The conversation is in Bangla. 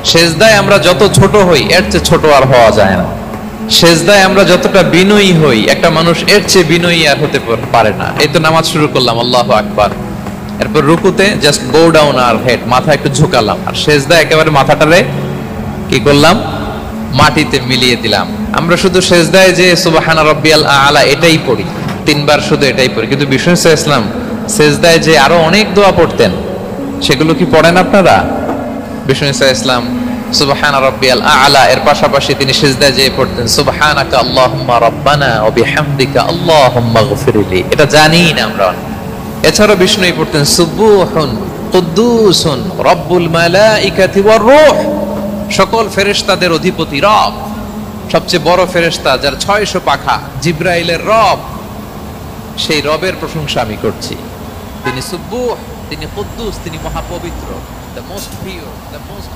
সেজদায় আমরা যত ছোট হই এর চেয়ে ছোট আর হওয়া যায় না। সেজদায় আমরা যতটা বিনয়ী হই একটা মানুষ এর চেয়ে বিনয়ী আর হতে পারে না। এই তো নামাজ শুরু করলাম, আল্লাহু আকবার, এরপর রুকুতে জাস্ট বো ডাউন আর হেড, মাথা একটু ঝুঁকালাম, আর সেজদায় একেবারে মাথাটারে কি করলাম, মাটিতে মিলিয়ে দিলাম। আমরা শুধু সেজদায় যে সুবহানা রাব্বিয়াল আলা এটাই পড়ি, তিনবার শুধু এটাই পড়ি, কিন্তু বিষ্ণু ইসলাম সেজদায় যে আরো অনেক দোয়া পড়তেন সেগুলো কি পড়েন আপনারা? বিষ্ণু ইসলাম সুবহানা রাব্বিয়াল আলা এর পাশাপাশি তিনি সিজদায় যেয়ে পড়তেন সুবহানাকা আল্লাহুম্মা রাব্বানা ওয়া বিহামদিকা আল্লাহুম্মা গফিরলি, এটা জানি না আমরা। এছাড়া বিষ্ণুই পড়তেন সুবহুন কুদ্দুসুন রব্বুল মালাইকাতি ওয়ার রূহ, সকল ফেরেশতাদের অধিপতি রব, সবচেয়ে বড় ফেরেশতা যার 600 পাখা, জিবরাইলের রব, সেই রবের প্রশংসা আমি করছি। তিনি সুবহুহ, তিনি কুদ্দুস, তিনি মহাপবিত্র, the most pure, the most